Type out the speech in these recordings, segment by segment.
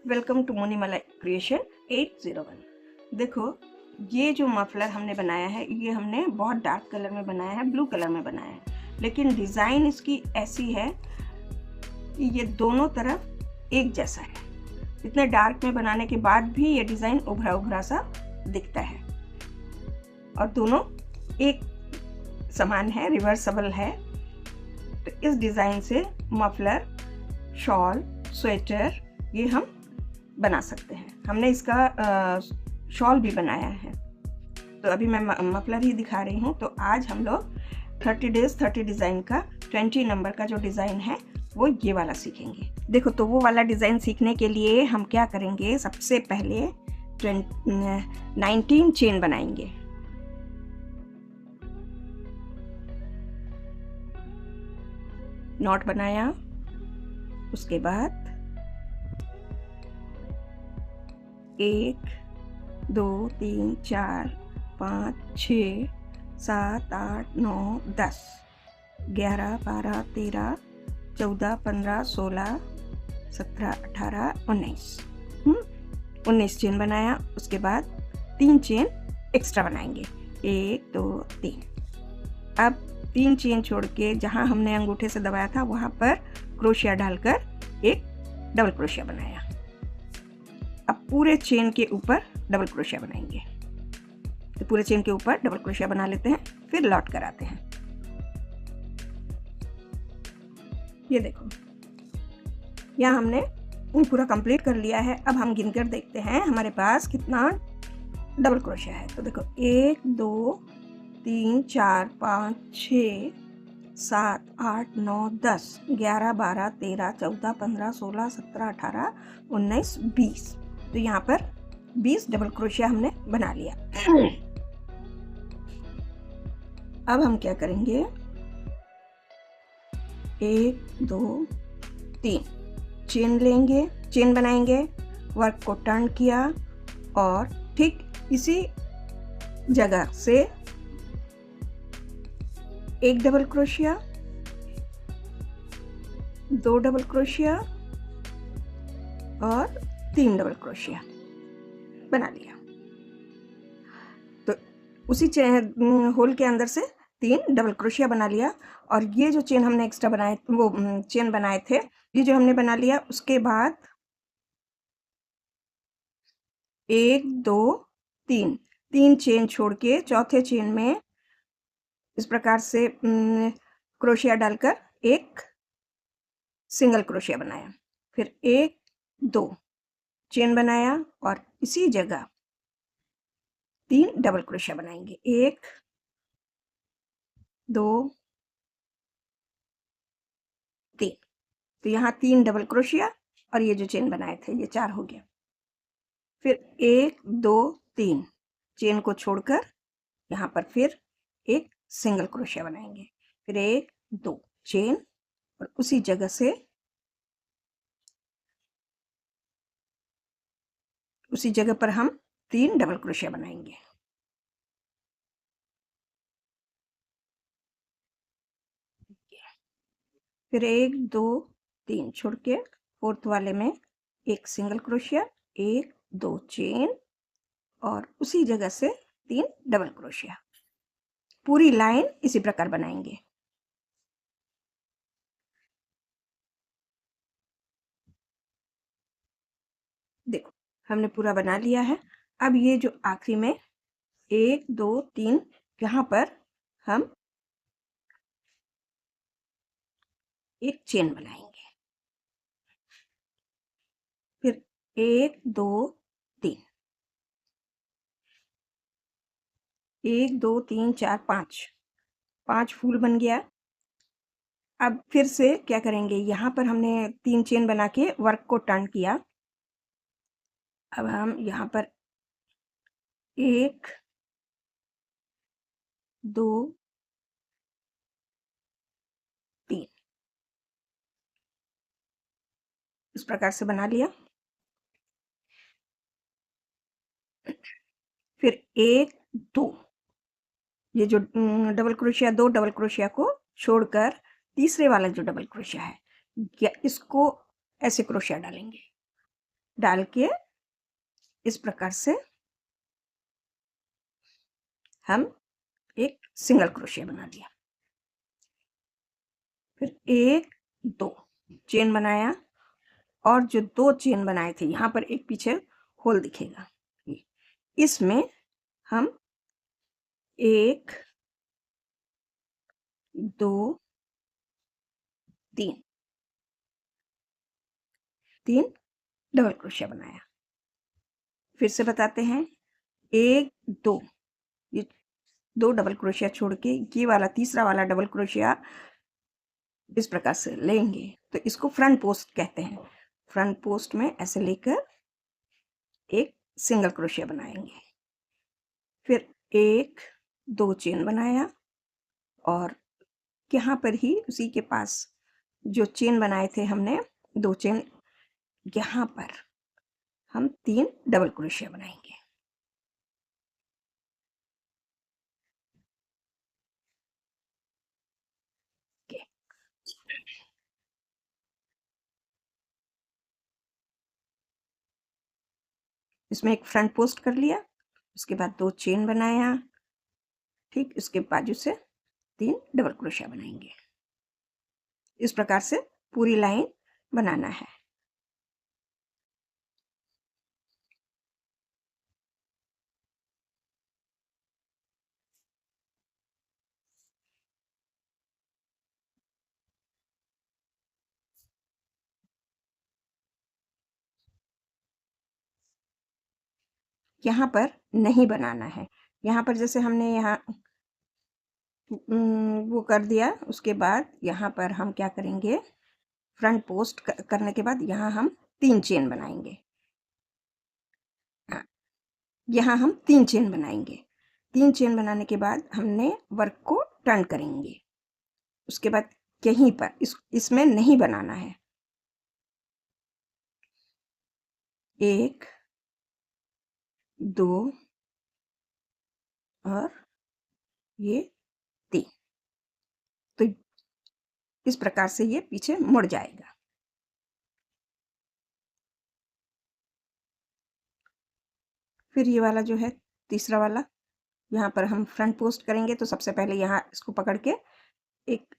Welcome to मुनीमाला creation 801। देखो, ये जो मफलर हमने बनाया है ये हमने बहुत डार्क कलर में बनाया है, ब्लू कलर में बनाया है, लेकिन डिज़ाइन इसकी ऐसी है कि ये दोनों तरफ एक जैसा है। इतने डार्क में बनाने के बाद भी ये डिज़ाइन उभरा उभरा सा दिखता है और दोनों एक समान है, रिवर्सेबल है। तो इस डिज़ाइन से मफलर, शॉल, स्वेटर ये हम बना सकते हैं। हमने इसका शॉल भी बनाया है, तो अभी मैं मफलर ही दिखा रही हूँ। तो आज हम लोग 30 डेज 30 डिज़ाइन का 20 नंबर का जो डिज़ाइन है वो ये वाला सीखेंगे। देखो, तो वो वाला डिज़ाइन सीखने के लिए हम क्या करेंगे, सबसे पहले 19 चेन बनाएंगे। नॉट बनाया, उसके बाद 1 2 3 4 5 6 7 8 9 10 11 12 13 14 15 16 17 18 19 19 चेन बनाया। उसके बाद 3 चेन एक्स्ट्रा बनाएंगे, 1 2 3। अब 3 चेन छोड़ के जहाँ हमने अंगूठे से दबाया था वहाँ पर क्रोशिया डालकर एक डबल क्रोशिया बनाया। अब पूरे चेन के ऊपर डबल क्रोशिया बनाएंगे। तो पूरे चेन के ऊपर डबल क्रोशिया बना लेते हैं, फिर लॉट कराते हैं। ये देखो, यहाँ हमने पूरा कंप्लीट कर लिया है। अब हम गिनकर देखते हैं हमारे पास कितना डबल क्रोशिया है। तो देखो, 1 2 3 4 5 6 7 8 9 10 11 12 13 14 15 16 17 18 19 20। तो यहाँ पर 20 डबल क्रोशिया हमने बना लिया। अब हम क्या करेंगे, 1 2 3 चेन लेंगे, चेन बनाएंगे, वर्क को टर्न किया और ठीक इसी जगह से एक डबल क्रोशिया, 2 डबल क्रोशिया और 3 डबल क्रोशिया बना लिया। तो उसी होल के अंदर से 3 डबल क्रोशिया बना लिया। और ये जो चेन हमने एक्स्ट्रा बनाए, वो चेन बनाए थे, ये जो हमने बना लिया। उसके बाद 1 2 3 चेन छोड़ के चौथे चेन में इस प्रकार से क्रोशिया डालकर एक सिंगल क्रोशिया बनाया। फिर 1 2 चेन बनाया और इसी जगह 3 डबल क्रोशिया बनाएंगे, 1 2 3। तो यहाँ 3 डबल क्रोशिया और ये जो चेन बनाए थे ये 4 हो गया। फिर 1 2 3 चेन को छोड़कर यहाँ पर फिर एक सिंगल क्रोशिया बनाएंगे। फिर 1 2 चेन और उसी जगह से उसी जगह पर हम 3 डबल क्रोशिया बनाएंगे। फिर 1 2 3 छोड़ के फोर्थ वाले में एक सिंगल क्रोशिया, 1 2 चेन और उसी जगह से 3 डबल क्रोशिया। पूरी लाइन इसी प्रकार बनाएंगे। देखो, हमने पूरा बना लिया है। अब ये जो आखिरी में 1 2 3 यहाँ पर हम एक चेन बनाएंगे। फिर 1 2 3 1 2 3 4 5 फूल बन गया। अब फिर से क्या करेंगे, यहाँ पर हमने 3 चेन बना के वर्क को टर्न किया। अब हम यहाँ पर 1 2 3 इस प्रकार से बना लिया। फिर 1 2 ये जो डबल क्रोशिया, 2 डबल क्रोशिया को छोड़कर तीसरे वाला जो डबल क्रोशिया है, इसको ऐसे क्रोशिया डालेंगे। डाल के इस प्रकार से हम एक सिंगल क्रोशिया बना लिया। फिर 1 2 चेन बनाया और जो 2 चेन बनाए थे यहाँ पर एक पीछे होल दिखेगा, इसमें हम 1 2 3 डबल क्रोशिया बनाया। फिर से बताते हैं, 1 2 ये 2 डबल क्रोशिया छोड़ के ये वाला तीसरा वाला डबल क्रोशिया इस प्रकार से लेंगे तो इसको फ्रंट पोस्ट कहते हैं। फ्रंट पोस्ट में ऐसे लेकर एक सिंगल क्रोशिया बनाएंगे। फिर 1 2 चेन बनाया और यहाँ पर ही उसी के पास जो चेन बनाए थे हमने 2 चेन, यहाँ पर हम 3 डबल क्रोशिया बनाएंगे। इसमें एक फ्रंट पोस्ट कर लिया, उसके बाद 2 चेन बनाया, ठीक इसके बाजू से 3 डबल क्रोशिया बनाएंगे। इस प्रकार से पूरी लाइन बनाना है। यहाँ पर नहीं बनाना है, यहाँ पर जैसे हमने यहाँ वो कर दिया, उसके बाद यहाँ पर हम क्या करेंगे, फ्रंट पोस्ट करने के बाद यहाँ हम 3 चेन बनाएंगे। यहाँ हम 3 चेन बनाएंगे। 3 चेन बनाने के बाद हमने वर्क को टर्न करेंगे। उसके बाद यहीं पर इसमें नहीं बनाना है। 1 2 और ये 3, तो इस प्रकार से ये पीछे मुड़ जाएगा। फिर ये वाला जो है तीसरा वाला, यहाँ पर हम फ्रंट पोस्ट करेंगे तो सबसे पहले यहाँ इसको पकड़ के एक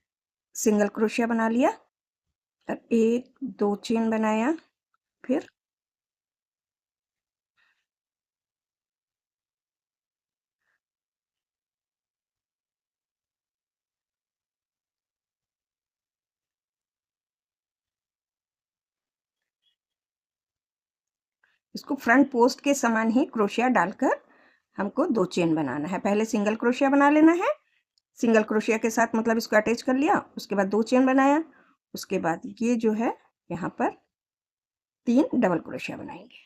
सिंगल क्रोशिया बना लिया और 1 2 चेन बनाया। फिर इसको फ्रंट पोस्ट के समान ही क्रोशिया डालकर हमको 2 चेन बनाना है। पहले सिंगल क्रोशिया बना लेना है, सिंगल क्रोशिया के साथ मतलब इसको अटैच कर लिया, उसके बाद 2 चेन बनाया, उसके बाद ये जो है यहाँ पर 3 डबल क्रोशिया बनाएंगे।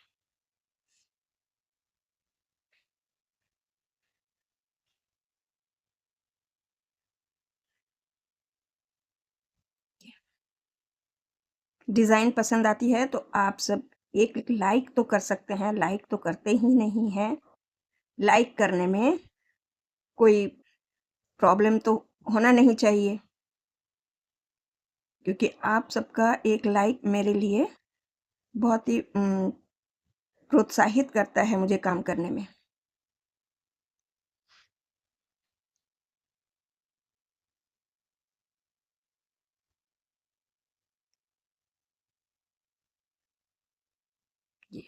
डिज़ाइन पसंद आती है तो आप सब एक लाइक तो कर सकते हैं, लाइक तो करते ही नहीं हैं। लाइक करने में कोई प्रॉब्लम तो होना नहीं चाहिए, क्योंकि आप सबका एक लाइक मेरे लिए बहुत ही प्रोत्साहित करता है मुझे काम करने में। जी,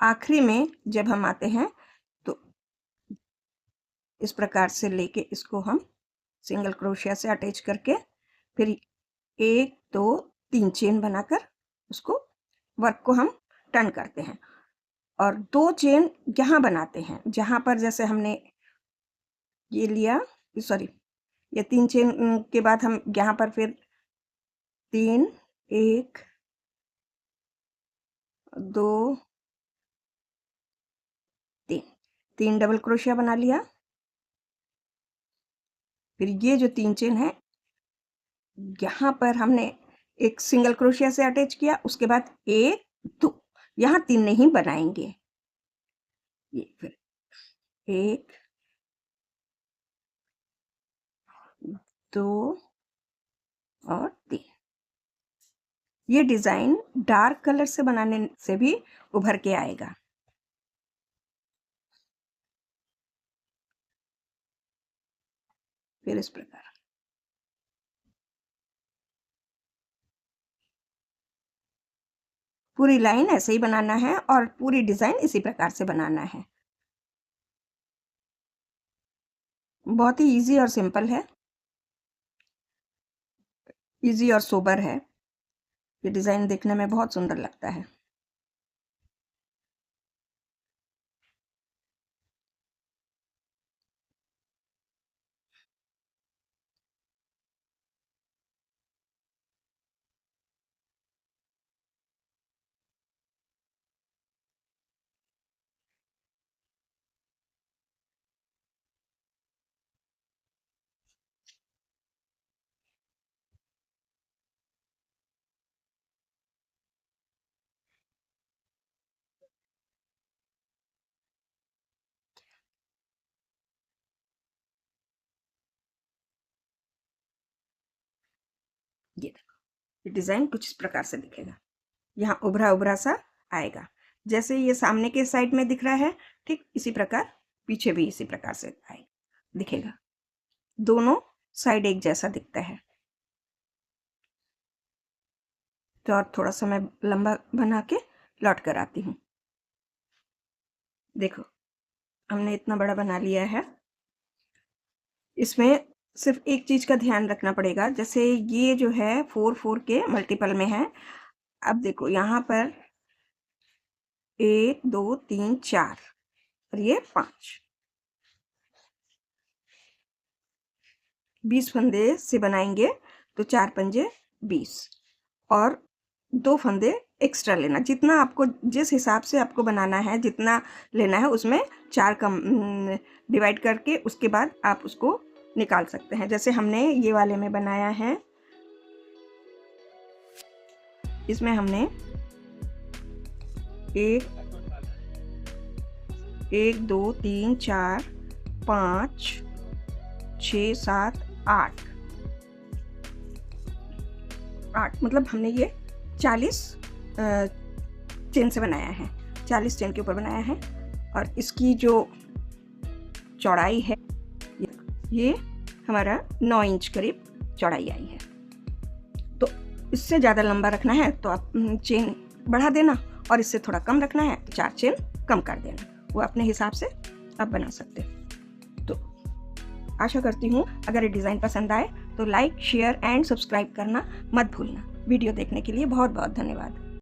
आखिरी में जब हम आते हैं तो इस प्रकार से लेके इसको हम सिंगल क्रोशिया से अटैच करके फिर 1 2 3 चेन बनाकर उसको वर्क को हम टर्न करते हैं और 2 चेन यहाँ बनाते हैं, जहाँ पर जैसे हमने ये लिया, सॉरी ये 3 चेन के बाद हम यहाँ पर फिर 3 1 2 3 डबल क्रोशिया बना लिया। फिर ये जो 3 चेन है यहाँ पर हमने एक सिंगल क्रोशिया से अटैच किया, उसके बाद 1 2 यहाँ 3 नहीं बनाएंगे। ये फिर 1 2 और 3। ये डिज़ाइन डार्क कलर से बनाने से भी उभर के आएगा। फिर इस प्रकार पूरी लाइन ऐसे ही बनाना है और पूरी डिज़ाइन इसी प्रकार से बनाना है। बहुत ही इजी और सिंपल है, इजी और सोबर है। ये डिज़ाइन देखने में बहुत सुंदर लगता है। ये देखो, ये डिज़ाइन कुछ इस प्रकार से दिखेगा। यहाँ उभरा उभरा सा आएगा, जैसे ये सामने के साइड में दिख रहा है, ठीक इसी प्रकार पीछे भी इसी प्रकार से आएगा, दिखेगा। दोनों साइड एक जैसा दिखता है। तो और थोड़ा सा मैं लंबा बना के लौट कर आती हूँ। देखो, हमने इतना बड़ा बना लिया है। इसमें सिर्फ एक चीज़ का ध्यान रखना पड़ेगा, जैसे ये जो है 4 के मल्टीपल में है। अब देखो यहाँ पर 1 2 3 4 और ये 5, 20 फंदे से बनाएंगे तो 4 पंजे 20 और 2 फंदे एक्स्ट्रा लेना। जितना आपको, जिस हिसाब से आपको बनाना है, जितना लेना है उसमें 4 कम डिवाइड करके उसके बाद आप उसको निकाल सकते हैं। जैसे हमने ये वाले में बनाया है, इसमें हमने 1 2 3 4 5 6 7 8 मतलब हमने ये 40 चेन से बनाया है, 40 चेन के ऊपर बनाया है। और इसकी जो चौड़ाई है, ये हमारा 9 इंच करीब चौड़ाई आई है। तो इससे ज़्यादा लंबा रखना है तो आप चेन बढ़ा देना, और इससे थोड़ा कम रखना है तो 4 चेन कम कर देना। वो अपने हिसाब से आप बना सकते हैं। तो आशा करती हूँ अगर ये डिज़ाइन पसंद आए तो लाइक, शेयर एंड सब्सक्राइब करना मत भूलना। वीडियो देखने के लिए बहुत बहुत धन्यवाद।